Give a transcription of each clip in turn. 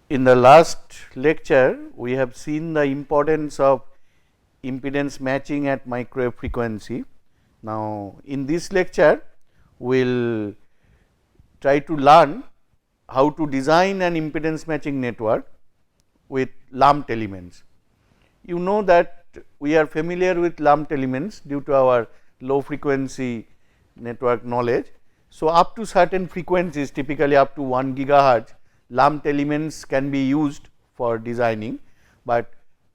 In the last lecture, we have seen the importance of impedance matching at microwave frequency. Now, in this lecture, we will try to learn how to design an impedance matching network with lumped elements. You know that we are familiar with lumped elements due to our low frequency network knowledge. So, up to certain frequencies, typically up to 1 gigahertz, lumped elements can be used for designing, but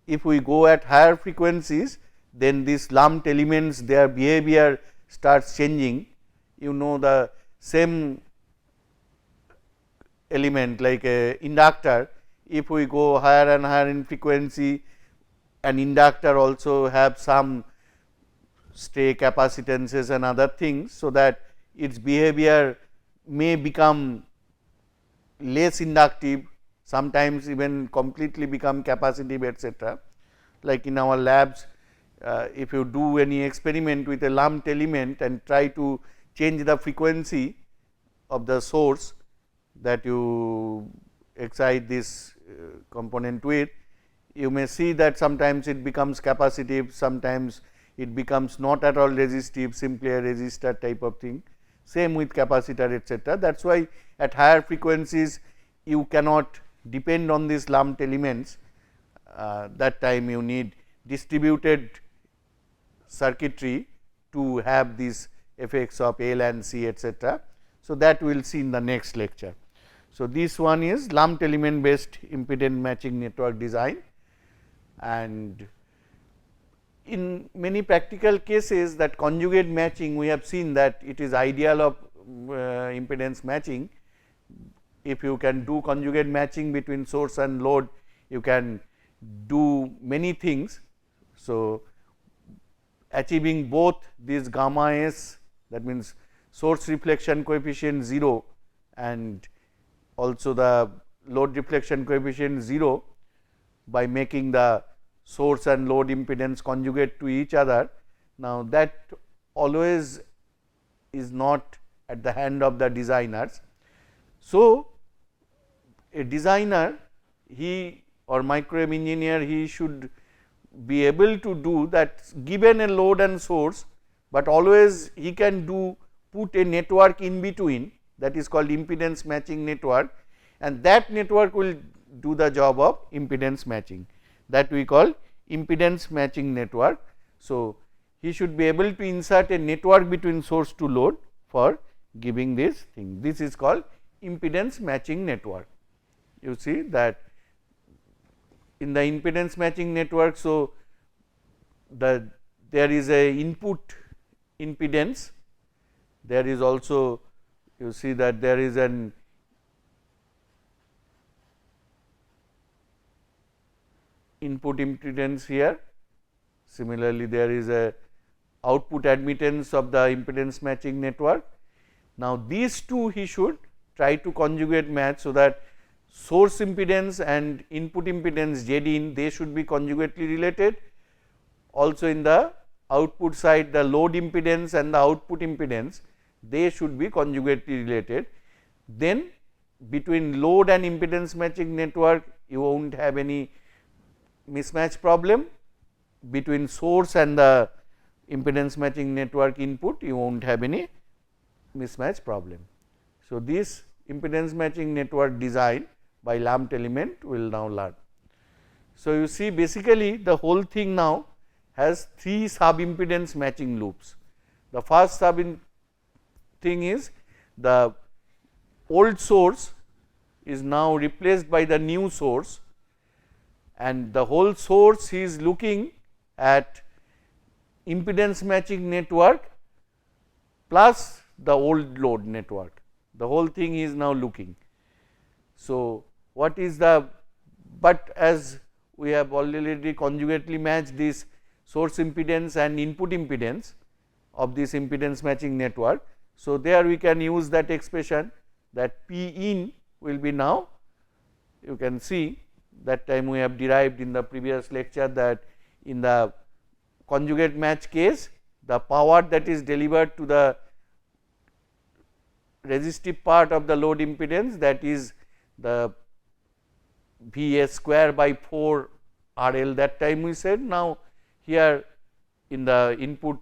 if we go at higher frequencies, then these lumped elements, their behavior starts changing. You know, the same element like a inductor, if we go higher and higher in frequency, an inductor also have some stay capacitances and other things, so that its behavior may become less inductive, sometimes even completely become capacitive, etc. Like in our labs, if you do any experiment with a lumped element and try to change the frequency of the source that you excite this component with, you may see that sometimes it becomes capacitive, sometimes it becomes not at all resistive, simply a resistor type of thing. Same with capacitor, etc. That is why at higher frequencies you cannot depend on these lumped elements. That time you need distributed circuitry to have these effects of L and C, etc. So, that we will see in the next lecture. So, this one is lumped element based impedance matching network design, and in many practical cases that conjugate matching, we have seen that it is ideal of impedance matching. If you can do conjugate matching between source and load, you can do many things. So, achieving both this gamma s, that means source reflection coefficient 0 and also the load reflection coefficient 0 by making the source and load impedance conjugate to each other. Now, that always is not at the hand of the designers. So, a designer, he or microwave engineer, he should be able to do that given a load and source, but always he can do put a network in between, that is called impedance matching network, and that network will do the job of impedance matching, that we call impedance matching network. So, he should be able to insert a network between source to load for giving this thing. This is called impedance matching network. You see that in the impedance matching network, so there is a input impedance, there is also, you see that there is an input impedance here. Similarly, there is a output admittance of the impedance matching network. Now, these two he should try to conjugate match, so that source impedance and input impedance Z in, they should be conjugately related. Also in the output side, the load impedance and the output impedance, they should be conjugately related. Then between load and impedance matching network, you will not have any mismatch problem. Between source and the impedance matching network input, you will not have any mismatch problem. So, this impedance matching network design by lumped element we will now learn. So, you see basically the whole thing now has 3 sub impedance matching loops. The first thing is the old source is now replaced by the new source, and the whole source is looking at impedance matching network plus the old load network, the whole thing is now looking. So, what is the, but as we have already conjugately matched this source impedance and input impedance of this impedance matching network. So, there we can use that expression that P in will be now, you can see that time we have derived in the previous lecture that in the conjugate match case, the power that is delivered to the resistive part of the load impedance, that is the V s square by 4 R L that time we said. Now, here in the input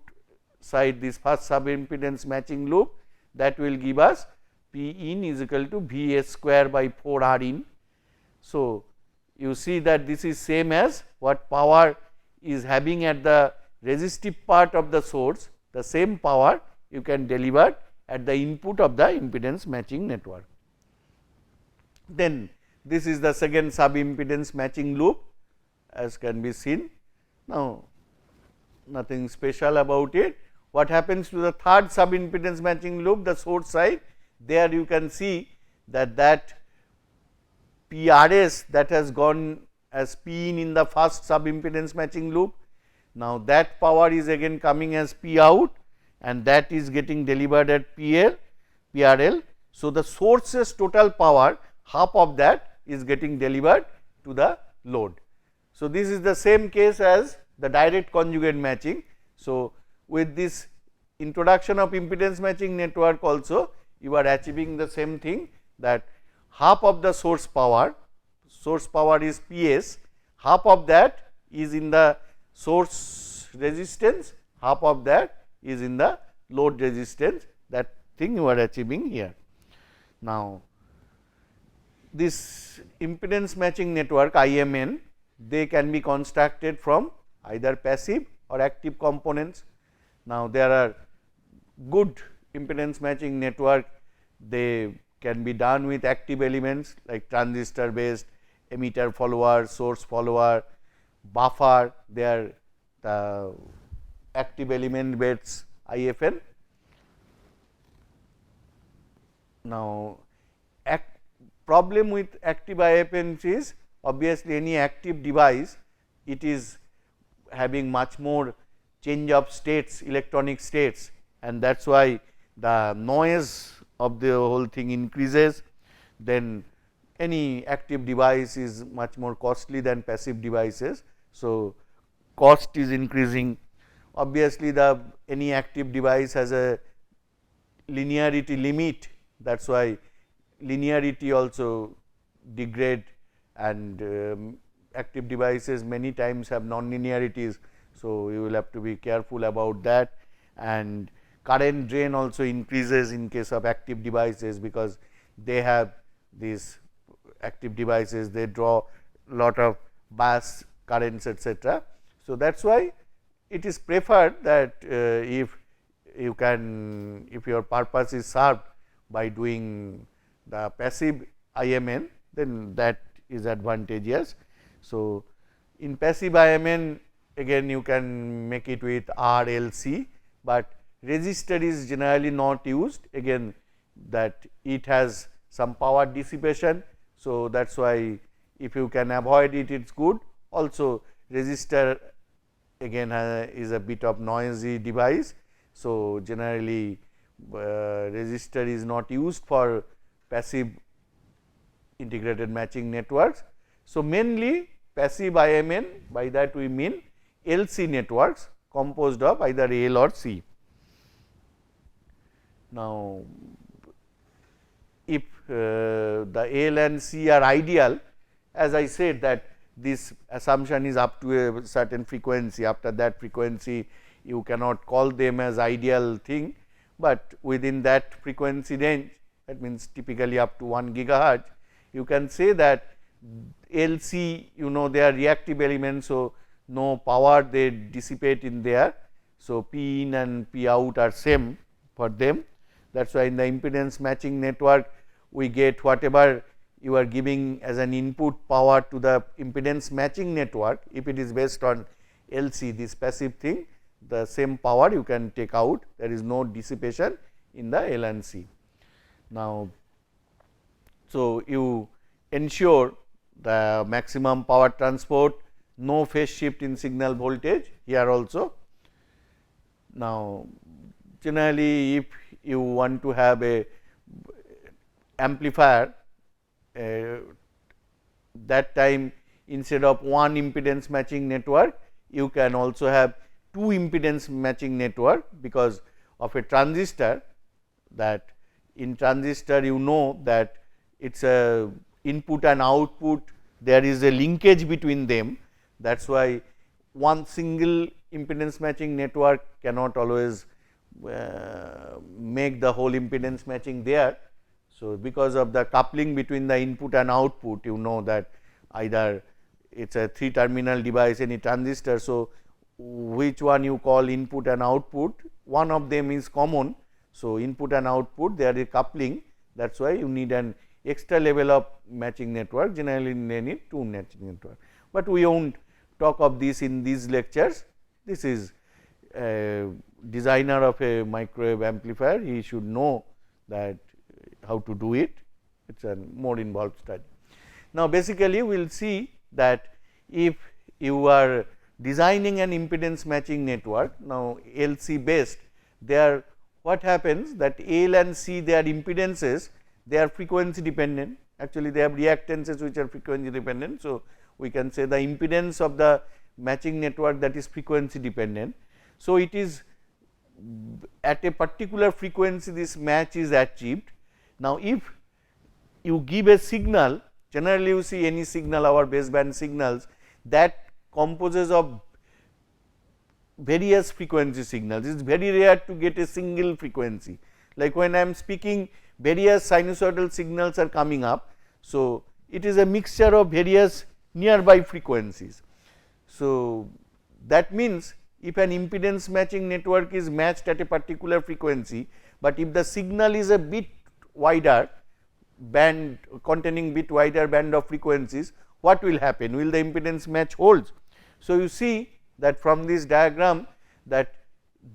side this first sub impedance matching loop, that will give us P in is equal to V s square by 4 R in. So, you see that this is same as what power is having at the resistive part of the source, the same power you can deliver at the input of the impedance matching network. Then this is the second sub impedance matching loop as can be seen. Now, nothing special about it. What happens to the third sub impedance matching loop, the source side, there you can see that PRS that has gone as P in the first sub impedance matching loop. Now, that power is again coming as P out and that is getting delivered at PRL. So, the source's total power, half of that is getting delivered to the load. So, this is the same case as the direct conjugate matching. So, with this introduction of impedance matching network also you are achieving the same thing, that half of the source power is PS, half of that is in the source resistance, half of that is in the load resistance, that thing you are achieving here. Now, this impedance matching network IMN, they can be constructed from either passive or active components. Now, there are good impedance matching network, they can be done with active elements like transistor based, emitter follower, source follower, buffer, they are the active element based IFN. Now, problem with active IFNs is obviously any active device, it is having much more change of states, electronic states, and that is why the noise of the whole thing increases. Then any active device is much more costly than passive devices. So, cost is increasing. Obviously, the any active device has a linearity limit, that is why linearity also degrade, and active devices many times have non-linearities. So, you will have to be careful about that, and current drain also increases in case of active devices, because they have these active devices, they draw lot of bias currents etc. So, that is why it is preferred that if you can, if your purpose is served by doing the passive IMN, then that is advantageous. So, in passive IMN again you can make it with RLC, but resistor is generally not used, again that it has some power dissipation. So, that is why if you can avoid it, it is good. Also resistor again is a bit of noisy device. So, generally resistor is not used for passive integrated matching networks. So, mainly passive IMN, by that we mean LC networks composed of either L or C. Now, if the L and C are ideal, as I said that this assumption is up to a certain frequency, after that frequency you cannot call them as ideal thing, but within that frequency range, that means typically up to 1 gigahertz, you can say that LC, you know, they are reactive elements. So, no power they dissipate in there. So, P in and P out are same for them. That is why in the impedance matching network we get whatever you are giving as an input power to the impedance matching network. If it is based on LC, this passive thing, the same power you can take out, there is no dissipation in the L and C. Now, so you ensure the maximum power transport, no phase shift in signal voltage here also. Now, generally if you want to have a amplifier, that time instead of one impedance matching network, you can also have two impedance matching network, because of a transistor, that in transistor you know that it is a input and output there is a linkage between them. That is why one single impedance matching network cannot always make the whole impedance matching there. So, because of the coupling between the input and output, you know that either it is a 3 terminal device, any transistor. So, which one you call input and output, one of them is common. So, input and output there is coupling, that is why you need an extra level of matching network, generally they need 2 matching network, but we will not talk of this in these lectures. This is a designer of a microwave amplifier, he should know that how to do it, it is a more involved study. Now, basically we will see that if you are designing an impedance matching network, now LC based, there what happens that L and C, their impedances, they are frequency dependent, actually they have reactances which are frequency dependent. So, we can say the impedance of the matching network, that is frequency dependent. So, it is at a particular frequency this match is achieved. Now, if you give a signal, generally you see any signal, our baseband signals, that composes of various frequency signals. It is very rare to get a single frequency, like when I am speaking, various sinusoidal signals are coming up. So, it is a mixture of various nearby frequencies. So, that means if an impedance matching network is matched at a particular frequency, but if the signal is a bit wider band, containing bit wider band of frequencies, what will happen? Will the impedance match holds? So, you see that from this diagram that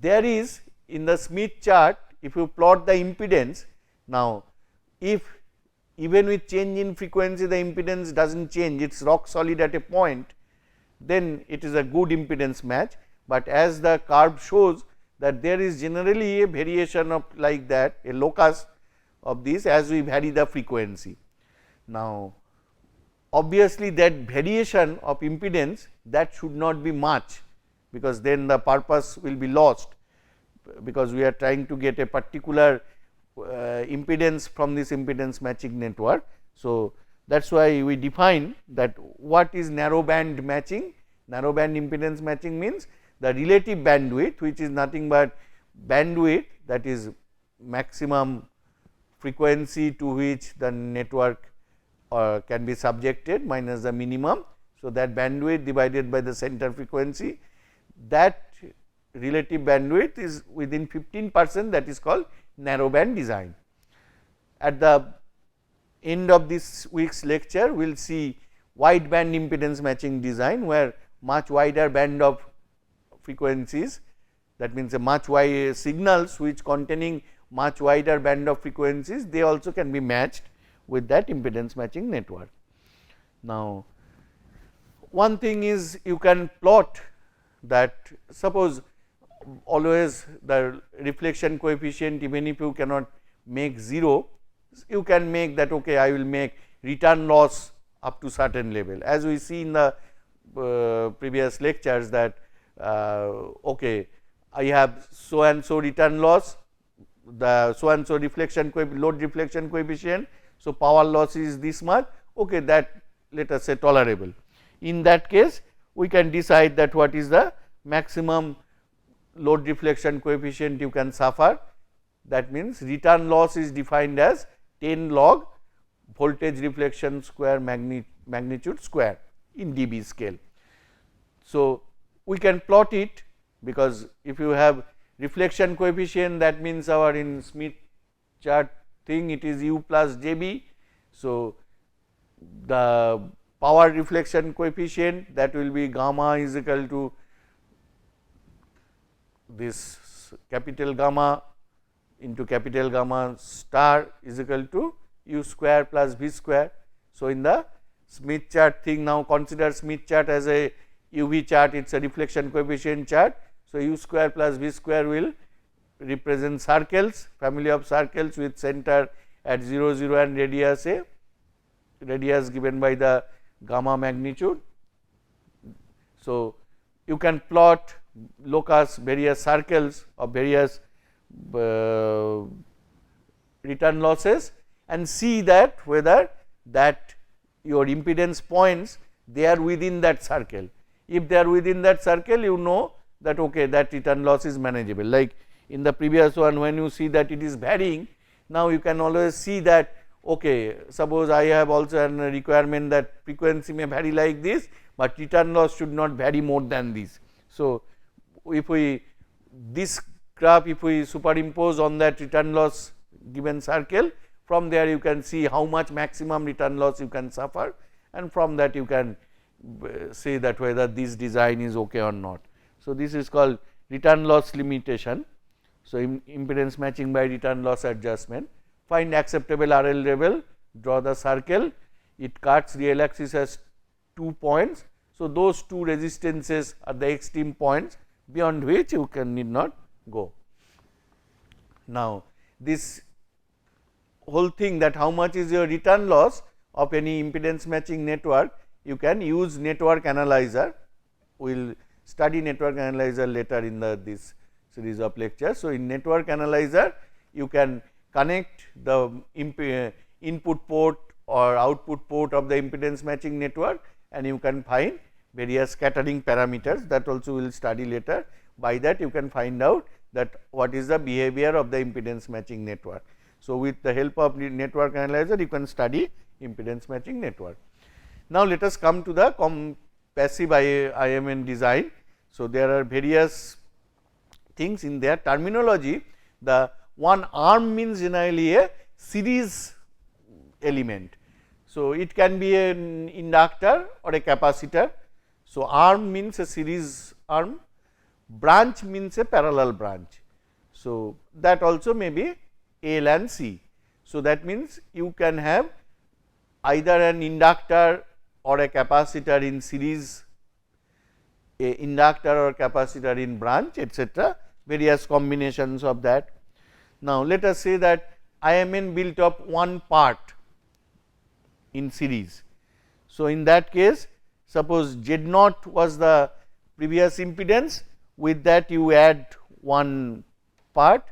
there is in the Smith chart, if you plot the impedance, now if even with change in frequency the impedance does not change, it is rock solid at a point, then it is a good impedance match. But as the curve shows that there is generally a variation of like that, a locus of this as we vary the frequency. Now, obviously that variation of impedance, that should not be much, because then the purpose will be lost, because we are trying to get a particular impedance from this impedance matching network. So, that is why we define that what is narrow band matching. Narrow band impedance matching means the relative bandwidth, which is nothing but bandwidth, that is maximum frequency to which the network can be subjected minus the minimum. So, that bandwidth divided by the center frequency, that relative bandwidth is within 15%, that is called narrow band design. At the end of this week's lecture, we will see wide band impedance matching design, where much wider band of frequencies, that means a much wider signals which containing much wider band of frequencies, they also can be matched with that impedance matching network. Now, one thing is you can plot that, suppose always the reflection coefficient, even if you cannot make 0, you can make that, okay, I will make return loss up to certain level, as we see in the previous lectures that okay, I have so and so return loss, the so and so reflection load reflection coefficient. So, power loss is this much, okay, that let us say tolerable. In that case, we can decide that what is the maximum load reflection coefficient you can suffer. That means, return loss is defined as 10 log voltage reflection square magnitude square in dB scale. So, we can plot it, because if you have reflection coefficient, that means our in Smith chart thing, it is U plus JB. So, the power reflection coefficient, that will be gamma is equal to this capital gamma into capital gamma star is equal to U square plus V square. So, in the Smith chart thing, now consider Smith chart as a UV chart, it is a reflection coefficient chart. So, U square plus V square will represent circles, family of circles with center at 0 0 and radius a, radius given by the gamma magnitude. So, you can plot locus various circles of various return losses and see that whether that your impedance points, they are within that circle. If they are within that circle, you know that okay, that return loss is manageable. Like in the previous one, when you see that it is varying, now you can always see that okay, suppose I have also a requirement that frequency may vary like this, but return loss should not vary more than this. So, if we this graph, if we superimpose on that return loss given circle, from there you can see how much maximum return loss you can suffer, and from that you can say that whether this design is okay or not. So, this is called return loss limitation. So, impedance matching by return loss adjustment. Find acceptable RL level, draw the circle, it cuts real axis as 2 points. So, those two resistances are the extreme points beyond which you need not go. Now, this whole thing, that how much is your return loss of any impedance matching network, you can use network analyzer. We will study network analyzer later in this series of lectures. So, in network analyzer you can connect the input port or output port of the impedance matching network, and you can find various scattering parameters, that also we will study later. By that you can find out that what is the behavior of the impedance matching network. So, with the help of the network analyzer you can study impedance matching network. Now, let us come to the passive IMN design. So, there are various things in their terminology. The one arm means generally a series element. So, it can be an inductor or a capacitor. So, arm means a series arm, branch means a parallel branch. So, that also may be L and C. So, that means you can have either an inductor or a capacitor in series, a inductor or capacitor in branch, etc., various combinations of that. Now, let us say that IMN built up one part in series. So, in that case, suppose Z naught was the previous impedance, with that you add one part.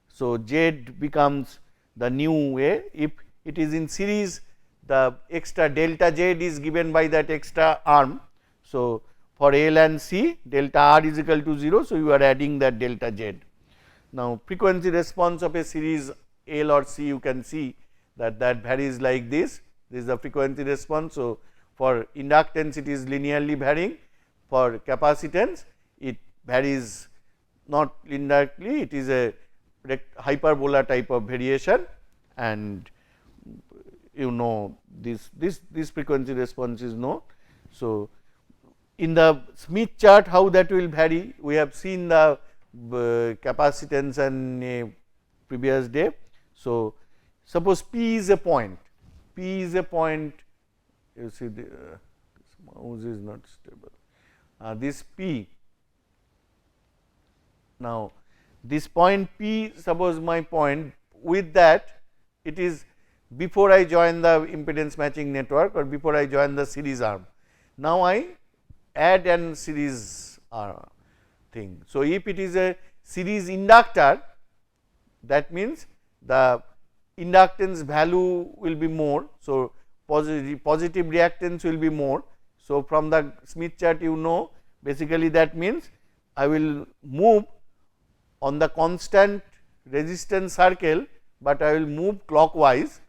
So, Z becomes the new way. If it is in series, the extra delta Z is given by that extra arm. So, for L and C, delta R is equal to 0. So, you are adding that delta Z. Now, frequency response of a series L or C, you can see that varies like this. This is the frequency response. So, for inductance it is linearly varying, for capacitance it varies not linearly, it is a hyperbola type of variation, and you know this frequency response is known. So, in the Smith chart how that will vary, we have seen the capacitance and previous day. So, suppose P is a point, you see the mouse is not stable, this P. Now, this point P, suppose my point, with that it is before I join the impedance matching network or before I join the series arm. Now, I add an series thing. So, if it is a series inductor, that means the inductance value will be more. So, positive reactance will be more. So, from the Smith chart you know, basically that means I will move on the constant resistance circle, but I will move clockwise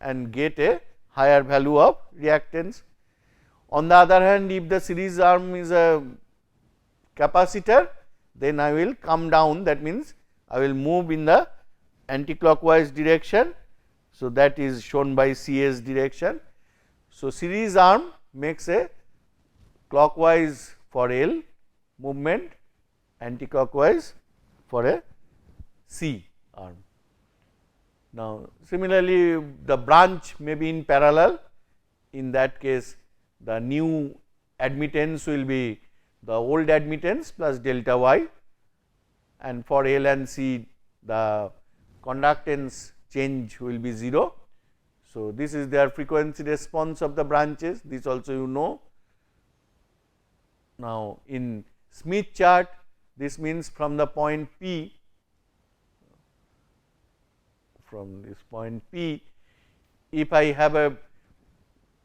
and get a higher value of reactance. On the other hand, if the series arm is a capacitor, then I will come down, that means I will move in the anti-clockwise direction. So, that is shown by CS direction. So, series arm makes a clockwise for L movement, anti-clockwise for a C arm. Now, similarly, the branch may be in parallel. In that case, the new admittance will be the old admittance plus delta y, and for L and C the conductance change will be 0. So, this is their frequency response of the branches, this also you know. Now, in Smith chart, this means from the point P, from this point P, if I have a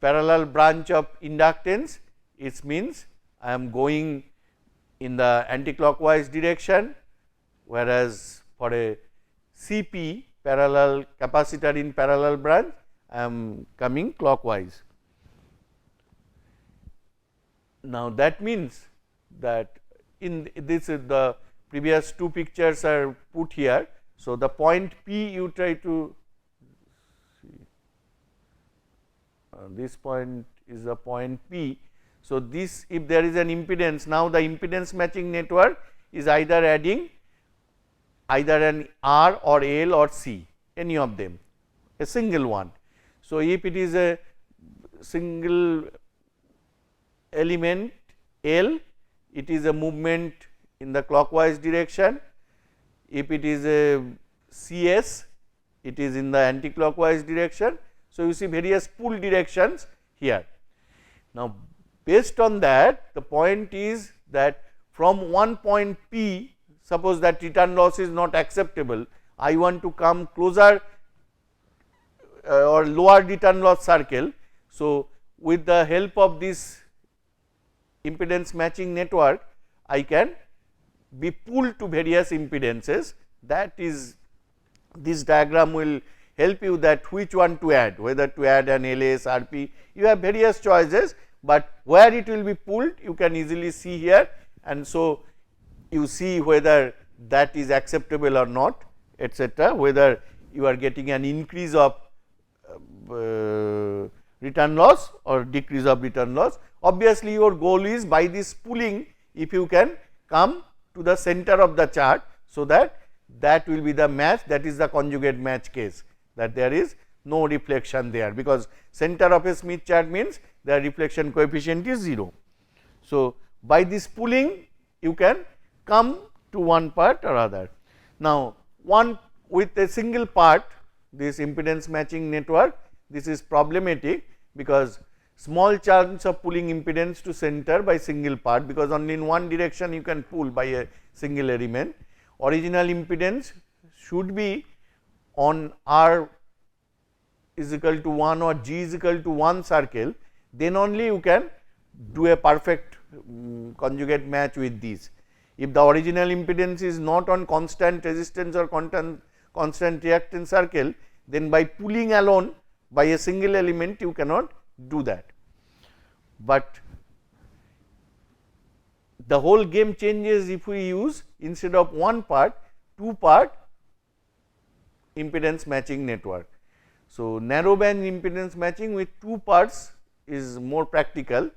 parallel branch of inductance, it means I am going in the anticlockwise direction, whereas for a CP parallel capacitor in parallel branch I am coming clockwise. Now, that means that in this the previous two pictures are put here. So, the point P you try to see, this point is the point P. So, this if there is an impedance, now the impedance matching network is either adding either an R or L or C, any of them, a single one. So, if it is a single element L, it is a movement in the clockwise direction. If it is a CS, it is in the anticlockwise direction. So, you see various pull directions here. Now, based on that, the point is that from one point P, suppose that return loss is not acceptable, I want to come closer or lower return loss circle. So, with the help of this impedance matching network, I can be pulled to various impedances. That is, this diagram will help you that which one to add, whether to add an LS, RP, you have various choices, but where it will be pulled you can easily see here, and so you see whether that is acceptable or not, etc., whether you are getting an increase of return loss or decrease of return loss. Obviously, your goal is by this pulling, if you can come to the center of the chart, so that that will be the match, that is the conjugate match case, that there is no reflection there, because center of a Smith chart means the reflection coefficient is 0. So, by this pulling you can come to one part or other. Now, one with a single part, this impedance matching network, this is problematic, because small chance of pulling impedance to center by single part, because only in one direction you can pull by a single element. Original impedance should be on R is equal to 1 or G is equal to 1 circle, then only you can do a perfect conjugate match with these. If the original impedance is not on constant resistance or constant reactance circle, then by pulling alone by a single element you cannot do that. But the whole game changes if we use, instead of one part, two part impedance matching network. So, narrow band impedance matching with two parts is more practical.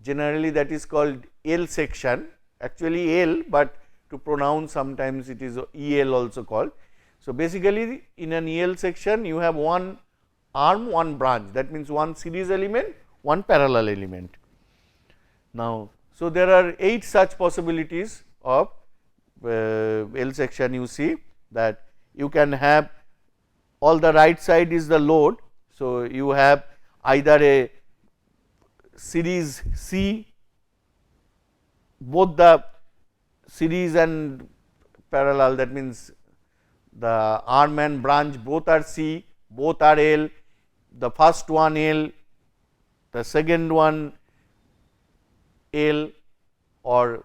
Generally that is called L section, actually L, but to pronounce sometimes it is EL also called. So, basically in an EL section you have one arm, one branch, that means one series element, one parallel element. Now, so there are 8 such possibilities of L section. You see that you can have all the right side is the load. So, you have either a series C, both the series and parallel, that means the arm and branch both are C, both are L, the first one L, the second one L, or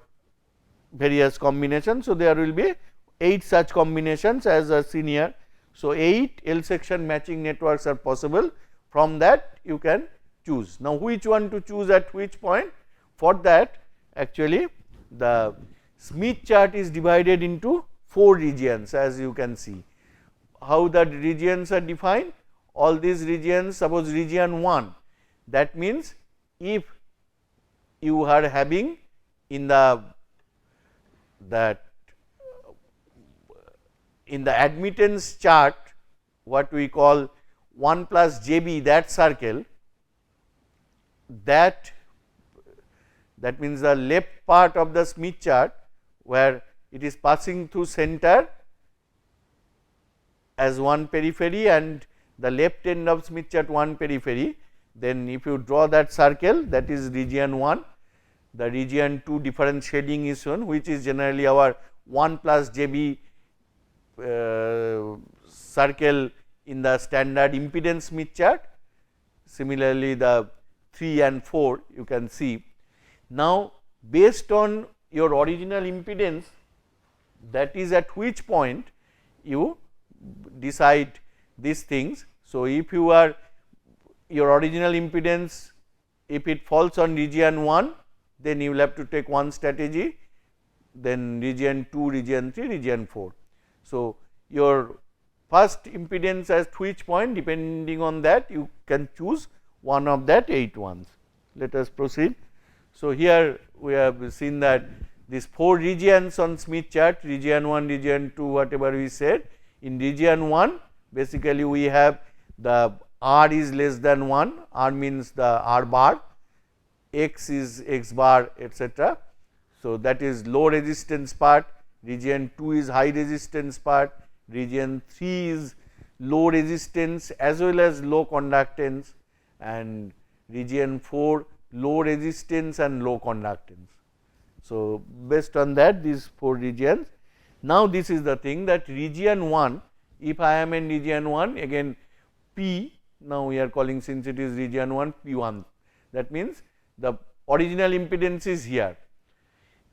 various combinations. So, there will be 8 such combinations as a senior. So, 8 L section matching networks are possible, from that you can choose. Now, which one to choose at which point? For that actually the Smith chart is divided into 4 regions, as you can see. How the regions are defined? All these regions, suppose region 1, that means if you are having in the admittance chart what we call 1 plus JB, that circle, that means the left part of the Smith chart where it is passing through center as one periphery and the left end of Smith chart one periphery. Then if you draw that circle, that is region 1, the region 2 different shading is shown, which is generally our 1 plus JB circle in the standard impedance Smith chart. similarly the 3 and 4 you can see. Now, based on your original impedance, that is at which point you decide these things. So, if you are your original impedance, if it falls on region 1, then you will have to take one strategy, then region 2, region 3, region 4. So, your first impedance at which point, depending on that you can choose one of that 8 ones. Let us proceed. So, here we have seen that these 4 regions on Smith chart, region 1, region 2, whatever we said. In region 1, basically we have the R is less than 1, R means the R bar, X is X bar, etc. So, that is low resistance part, region 2 is high resistance part, region 3 is low resistance as well as low conductance, and region 4 low resistance and low conductance. So, based on that these 4 regions. Now, this is the thing that region 1, if I am in region 1, again P, now we are calling, since it is region 1, P1, that means the original impedance is here.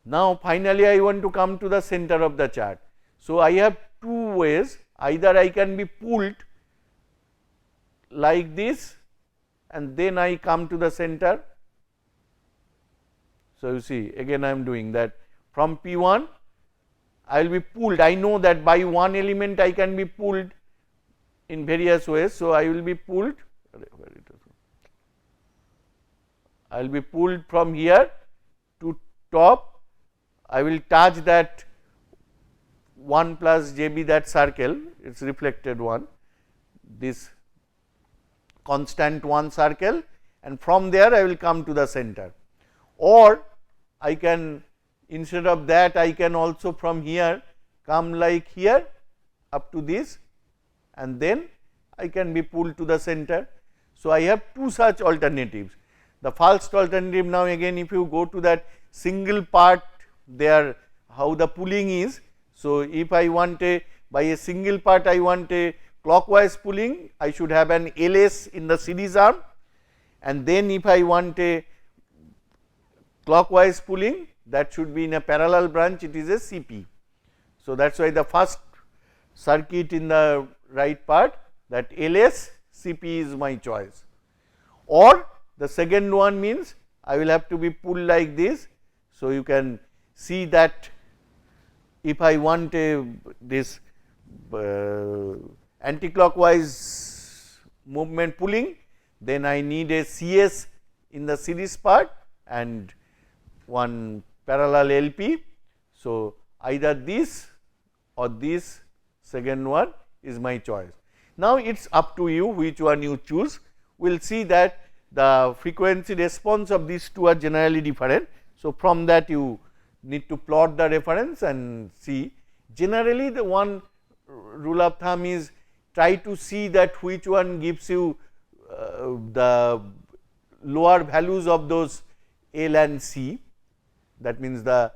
Now, finally, I want to come to the center of the chart. So, I have 2 ways, either I can be pulled like this and then I come to the center. So, you see again I am doing that from P1 I will be pulled. I know that by one element I can be pulled in various ways. So, I will be pulled, I will be pulled from here to top, I will touch that 1 plus JB, that circle, it is reflected one, this constant one circle, and from there I will come to the center. Or I can, instead of that, I can also from here come like here up to this, and then I can be pulled to the center. So, I have 2 such alternatives. The first alternative, now again if you go to that single part there, how the pulling is. So, if I want a, by a single part I want a clockwise pulling, I should have an LS in the series arm, and then if I want a clockwise pulling, that should be in a parallel branch, it is a CP. So, that is why the first circuit in the right part, that LS CP is my choice. Or the second one means I will have to be pulled like this. So, you can see that if I want a this anticlockwise movement pulling, then I need a CS in the series part and one parallel LP. So, either this or this second one is my choice. Now, it is up to you which one you choose. We will see that the frequency response of these two are generally different. So, from that you need to plot the reference and see. Generally, the one rule of thumb is try to see that which one gives you the lower values of those L and C. That means, the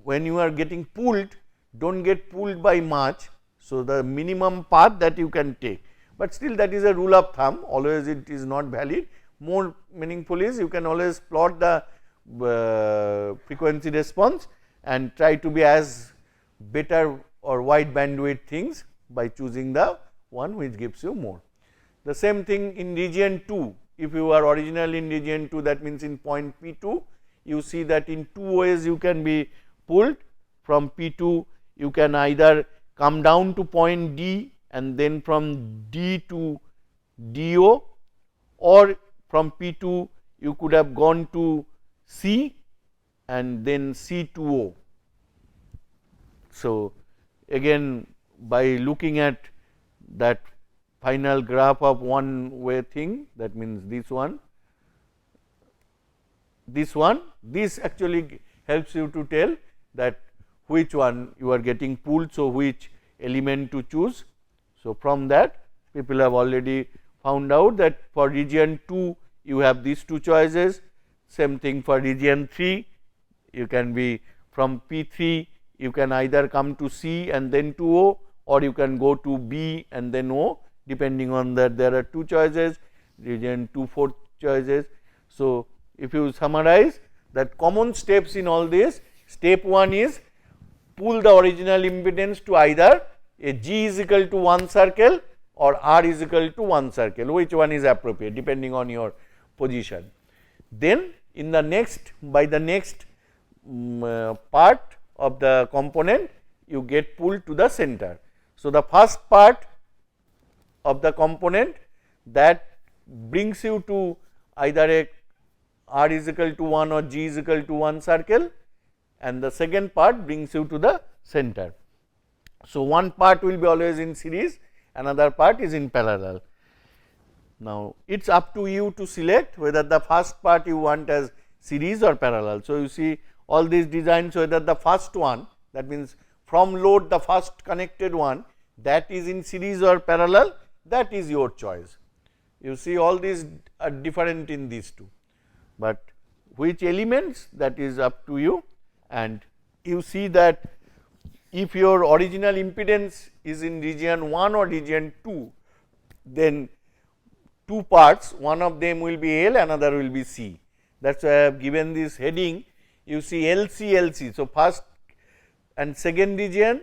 when you are getting pulled, do not get pulled by much. So, the minimum path that you can take, but still that is a rule of thumb, always it is not valid. More meaningful is you can always plot the frequency response and try to be as better or wide bandwidth things by choosing the one which gives you more. The same thing in region 2, if you are originally in region 2, that means in point P2, you see that in 2 ways you can be pulled. From P2 you can either come down to point D and then from D to DO, or from P2 you could have gone to C and then C to O. So, again by looking at that final graph of one way thing, that means this one, this actually helps you to tell that which one you are getting pulled. So, which element to choose. So, from that people have already found out that for region 2 you have these 2 choices, same thing for region 3, you can be from P3 you can either come to C and then to O, or you can go to B and then O depending on that there are 2 choices, region 2 4 choices. So, if you summarize that common steps in all this, step 1 is pull the original impedance to either a G is equal to 1 circle or R is equal to 1 circle, which one is appropriate depending on your position. Then in the next, by the next part of the component, you get pulled to the center. So, the first part of the component that brings you to either a R is equal to 1 or G is equal to 1 circle, and the second part brings you to the center. So, one part will be always in series, another part is in parallel. Now, it is up to you to select whether the first part you want as series or parallel. So, you see all these designs, whether the first one, that means from load the first connected one, that is in series or parallel, that is your choice. You see all these are different in these two, but which elements, that is up to you. And you see that if your original impedance is in region 1 or region 2, then 2 parts, one of them will be L, another will be C. That is why I have given this heading. You see LC, LC. So, first and second region,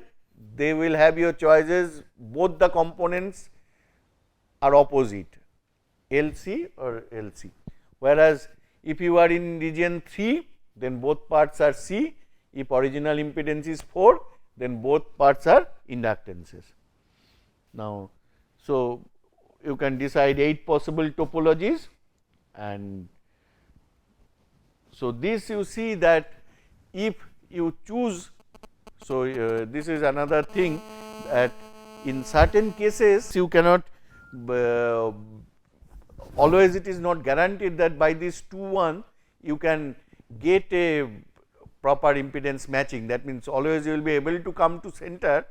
they will have your choices, both the components are opposite, LC or LC. Whereas, if you are in region 3, then both parts are C. If original impedance is 4, then both parts are inductances. Now, so you can decide 8 possible topologies, and so this you see that if you choose. So, this is another thing that in certain cases you cannot always, it is not guaranteed that by this 2 1 you can get a proper impedance matching, that means always you will be able to come to center,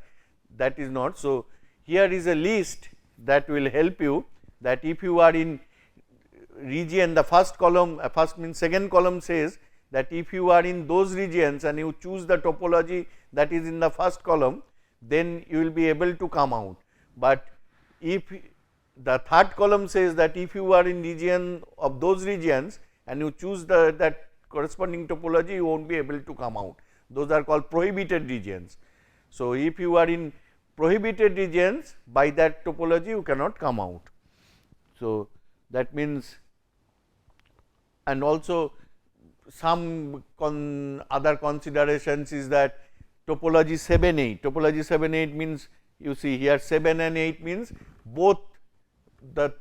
that is not. So, here is a list that will help you, that if you are in region, the first column, first means second column says that if you are in those regions and you choose the topology that is in the first column, then you will be able to come out. But if the third column says that if you are in region of those regions and you choose that corresponding topology, you will not be able to come out. Those are called prohibited regions. So, if you are in prohibited regions, by that topology you cannot come out. So, that means, and also some other considerations is that topology 7 8, topology 7 8 means, you see here 7 and 8 means both the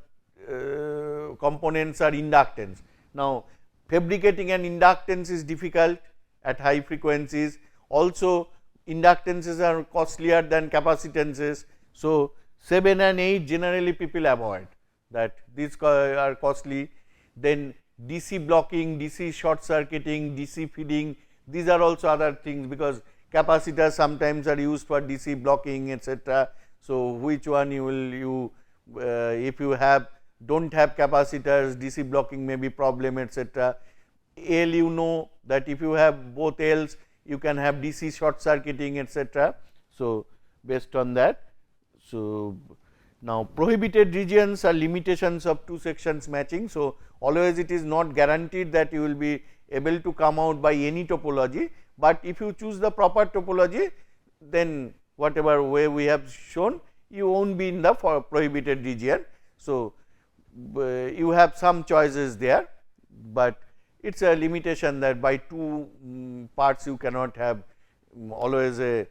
components are inductance. Now, fabricating an inductance is difficult at high frequencies, also inductances are costlier than capacitances. So, 7 and 8 generally people avoid, that these are costly. Then DC blocking, DC short circuiting, DC feeding, these are also other things, because capacitors sometimes are used for DC blocking, etc. So, which one you will if you do not have capacitors, DC blocking may be problem, etc. L, you know that if you have both L's, you can have DC short circuiting, etc. So, based on that. So, now prohibited regions are limitations of 2 sections matching. So, always it is not guaranteed that you will be able to come out by any topology, but if you choose the proper topology, then whatever way we have shown, you will not be in the prohibited region. So, you have some choices there, but it is a limitation that by 2 parts you cannot have always a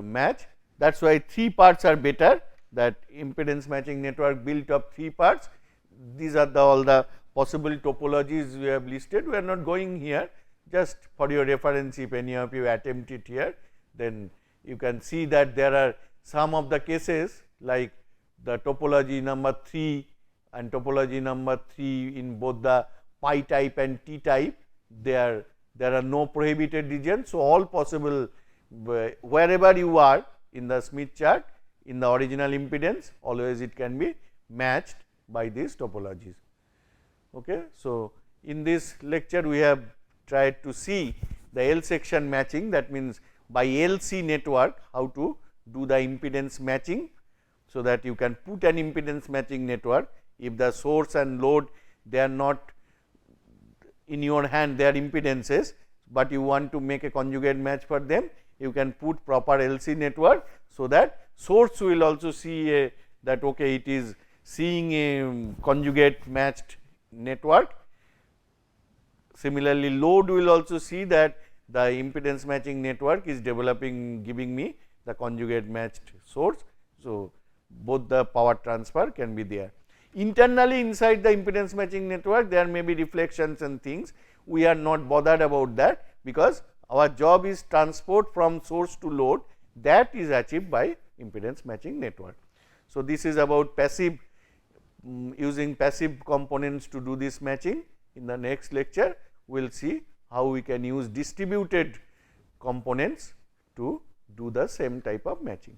match. That is why 3 parts are better, that impedance matching network built of 3 parts. These are all the possible topologies we have listed. We are not going here, just for your reference, if any of you attempt it here, then you can see that there are some of the cases like the topology number 3 and topology number 3 in both the pi type and T type, there are no prohibited regions. So, all possible wherever you are in the Smith chart in the original impedance, always it can be matched by these topologies. Okay. So, in this lecture we have tried to see the L section matching, that means by LC network how to do the impedance matching. so that you can put an impedance matching network. If the source and load, they are not in your hand, they are impedances, but you want to make a conjugate match for them, you can put proper LC network. So that source will also see that okay, it is seeing a conjugate matched network. Similarly, load will also see that the impedance matching network is developing, giving me the conjugate matched source. So, both the power transfer can be there. Internally inside the impedance matching network, there may be reflections and things. We are not bothered about that, because our job is transport from source to load, that is achieved by impedance matching network. So, this is about passive, using passive components to do this matching. In the next lecture, we will see how we can use distributed components to do the same type of matching.